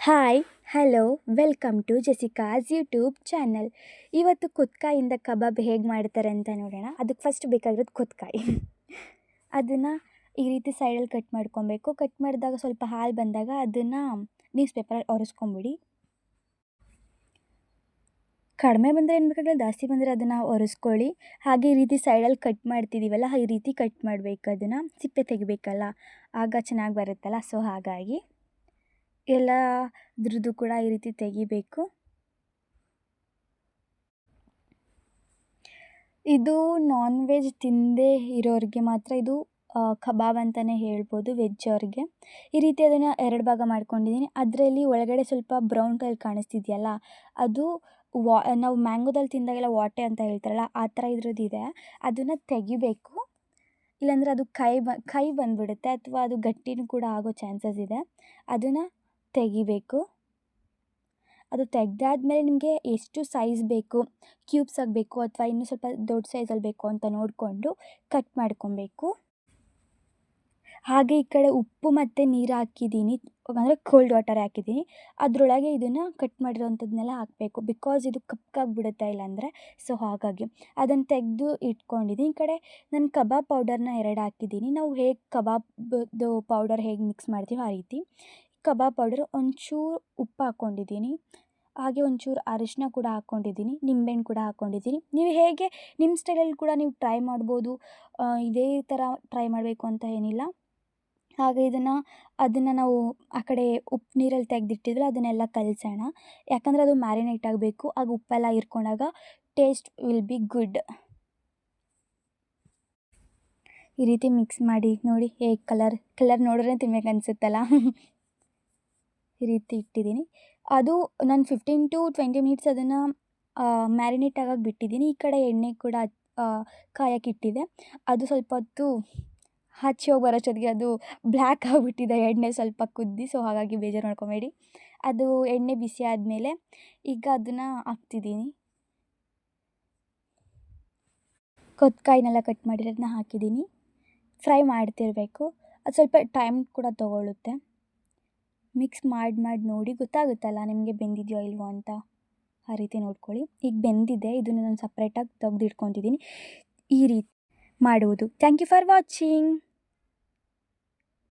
Hi hello welcome to Jessica's YouTube channel. ಇವತ್ತು ಕುತ್ಕಾಯಿಂದ ಕಬಾಬ್ ಹೇಗೆ ಮಾಡ್ತಾರೆ ಅಂತ ನೋಡೋಣ. ಅದಕ್ಕೆ ಫಸ್ಟ್ ಬೇಕಾಗಿರೋದು ಕುತ್ಕಾಯಿ. ಅದನ್ನು ಈ ರೀತಿ ಸೈಡಲ್ಲಿ ಕಟ್ ಮಾಡ್ಕೊಬೇಕು. ಕಟ್ ಮಾಡಿದಾಗ ಸ್ವಲ್ಪ ಹಾಲು ಬಂದಾಗ ಅದನ್ನು ನ್ಯೂಸ್ ಪೇಪರಲ್ಲಿ ಒರೆಸ್ಕೊಂಬಿಡಿ. ಕಡಿಮೆ ಬಂದರೆ ಏನು ಬೇಕಾಗಿಲ್ಲ, ಜಾಸ್ತಿ ಬಂದರೆ ಅದನ್ನು ಒರೆಸ್ಕೊಳ್ಳಿ. ಹಾಗೆ ಈ ರೀತಿ ಸೈಡಲ್ಲಿ ಕಟ್ ಮಾಡ್ತಿದ್ದೀವಲ್ಲ, ಈ ರೀತಿ ಕಟ್ ಮಾಡಬೇಕು. ಅದನ್ನು ಸಿಪ್ಪೆ ತೆಗಿಬೇಕಲ್ಲ, ಆಗ ಚೆನ್ನಾಗಿ ಬರುತ್ತಲ್ಲ. ಸೊ ಹಾಗಾಗಿ ಎಲ್ಲದ್ರದ್ದು ಕೂಡ ಈ ರೀತಿ ತೆಗಿಬೇಕು. ಇದು ನಾನ್ ವೆಜ್ ತಿನ್ನದೇ ಇರೋರಿಗೆ ಮಾತ್ರ ಇದು ಕಬಾಬ್ ಅಂತಲೇ ಹೇಳ್ಬೋದು, ವೆಜ್ ಅವ್ರಿಗೆ. ಈ ರೀತಿ ಅದನ್ನು 2 ಭಾಗ ಮಾಡ್ಕೊಂಡಿದ್ದೀನಿ. ಅದರಲ್ಲಿ ಒಳಗಡೆ ಸ್ವಲ್ಪ ಬ್ರೌನ್ ಕಲರ್ ಕಾಣಿಸ್ತಿದೆಯಲ್ಲ, ಅದು ನಾವು ಮ್ಯಾಂಗೋದಲ್ಲಿ ತಿಂದಾಗೆಲ್ಲ ವಾಟೆ ಅಂತ ಹೇಳ್ತಾರಲ್ಲ, ಆ ಥರ ಇದ್ರದ್ದಿದೆ. ಅದನ್ನು ತೆಗಿಬೇಕು, ಇಲ್ಲಾಂದರೆ ಅದು ಕೈ ಬಂದುಬಿಡುತ್ತೆ, ಅಥವಾ ಅದು ಗಟ್ಟಿನೂ ಕೂಡ ಆಗೋ ಚಾನ್ಸಸ್ ಇದೆ. ಅದನ್ನು ತೆಗಿಬೇಕು. ಅದು ತೆಗೆದಾದ್ಮೇಲೆ ನಿಮಗೆ ಎಷ್ಟು ಸೈಜ್ ಬೇಕು, ಕ್ಯೂಬ್ಸ್ ಆಗಬೇಕು ಅಥವಾ ಇನ್ನೂ ಸ್ವಲ್ಪ ದೊಡ್ಡ ಸೈಜಲ್ಲಿ ಬೇಕು ಅಂತ ನೋಡಿಕೊಂಡು ಕಟ್ ಮಾಡ್ಕೊಬೇಕು. ಹಾಗೆ ಈ ಕಡೆ ಉಪ್ಪು ಮತ್ತು ನೀರು ಹಾಕಿದ್ದೀನಿ, ಅಂದರೆ ಕೋಲ್ಡ್ ವಾಟರ್ ಹಾಕಿದ್ದೀನಿ. ಅದರೊಳಗೆ ಇದನ್ನು ಕಟ್ ಮಾಡಿರೋವಂಥದ್ದನ್ನೆಲ್ಲ ಹಾಕಬೇಕು, ಬಿಕಾಸ್ ಇದು ಕಪ್ಪಾಗಿಬಿಡುತ್ತೆ ಇಲ್ಲಾಂದರೆ. ಸೊ ಹಾಗಾಗಿ ಅದನ್ನು ತೆಗೆದು ಇಟ್ಕೊಂಡಿದ್ದೀನಿ. ಈ ಕಡೆ ನಾನು ಕಬಾಬ್ ಪೌಡರ್ನ 2 ಹಾಕಿದ್ದೀನಿ. ನಾವು ಹೇಗೆ ಕಬಾಬ್ದು ಪೌಡರ್ ಹೇಗೆ ಮಿಕ್ಸ್ ಮಾಡ್ತೀವೋ ಆ ರೀತಿ ಕಬಾಬ್ ಪೌಡರ್. ಒಂಚೂರು ಉಪ್ಪು ಹಾಕ್ಕೊಂಡಿದ್ದೀನಿ, ಹಾಗೆ ಒಂಚೂರು ಅರಿಶಿನ ಕೂಡ ಹಾಕ್ಕೊಂಡಿದ್ದೀನಿ, ನಿಂಬೆಹಣ್ಣು ಕೂಡ ಹಾಕ್ಕೊಂಡಿದ್ದೀನಿ. ನೀವು ಹೇಗೆ ನಿಮ್ಮ ಸ್ಟೈಲಲ್ಲಿ ಕೂಡ ನೀವು ಟ್ರೈ ಮಾಡ್ಬೋದು, ಇದೇ ಥರ ಟ್ರೈ ಮಾಡಬೇಕು ಅಂತ ಏನಿಲ್ಲ. ಹಾಗೆ ಅದನ್ನು ನಾವು ಆ ಕಡೆ ಉಪ್ಪು ನೀರಲ್ಲಿ ತೆಗೆದಿಟ್ಟಿದ್ವಲ್ಲ ಅದನ್ನೆಲ್ಲ ಕಲಸೋಣ. ಯಾಕಂದರೆ ಅದು ಮ್ಯಾರಿನೇಟ್ ಆಗಬೇಕು, ಆಗ ಉಪ್ಪೆಲ್ಲ ಹೀರ್ಕೊಂಡಾಗ ಟೇಸ್ಟ್ ವಿಲ್ ಬಿ ಗುಡ್. ಈ ರೀತಿ ಮಿಕ್ಸ್ ಮಾಡಿ ನೋಡಿ, ಹೇಗೆ ಕಲರ್ ನೋಡಿದ್ರೆ ತಿನ್ಬೇಕು ಅನಿಸುತ್ತಲ್ಲ. ಈ ರೀತಿ ಇಟ್ಟಿದ್ದೀನಿ. ಅದು ನಾನು 15 to 20 ಮಿನಿಟ್ಸ್ ಅದನ್ನು ಮ್ಯಾರಿನೇಟ್ ಆಗಕ್ಕೆ ಬಿಟ್ಟಿದ್ದೀನಿ. ಈ ಕಡೆ ಎಣ್ಣೆ ಕೂಡ ಕಾಯಕ್ಕೆ ಇಟ್ಟಿದ್ದೆ. ಅದು ಸ್ವಲ್ಪ ಹೊತ್ತು ಹಚ್ಚಿ ಹೋಗಿ ಬರೋಷ್ಟೊತ್ತಿಗೆ ಅದು ಬ್ಲ್ಯಾಕ್ ಆಗಿಬಿಟ್ಟಿದೆ, ಎಣ್ಣೆ ಸ್ವಲ್ಪ ಕುದ್ದು. ಸೊ ಹಾಗಾಗಿ ಬೇಜಾರು ಮಾಡ್ಕೊಬೇಡಿ. ಅದು ಎಣ್ಣೆ ಬಿಸಿ ಆದಮೇಲೆ ಈಗ ಅದನ್ನು ಹಾಕ್ತಿದ್ದೀನಿ. ಕೊತ್ತಂಬರಿನೆಲ್ಲ ಕಟ್ ಮಾಡಿರೋದನ್ನ ಹಾಕಿದ್ದೀನಿ. ಫ್ರೈ ಮಾಡ್ತಿರಬೇಕು, ಅದು ಸ್ವಲ್ಪ ಟೈಮ್ ಕೂಡ ತೊಗೊಳುತ್ತೆ. ಮಿಕ್ಸ್ ಮಾಡಿ ನೋಡಿ, ಗೊತ್ತಾಗುತ್ತಲ್ಲ ನಿಮಗೆ ಬೆಂದಿದೆಯೋ ಇಲ್ವೋ ಅಂತ. ಆ ರೀತಿ ನೋಡ್ಕೊಳ್ಳಿ. ಈಗ ಬೆಂದಿದೆ, ಇದನ್ನು ನಾನು ಸಪ್ರೇಟಾಗಿ ತೆಗ್ದಿಟ್ಕೊತಿದ್ದೀನಿ. ಈ ರೀತಿ ಮಾಡುವುದು. Thank you for watching.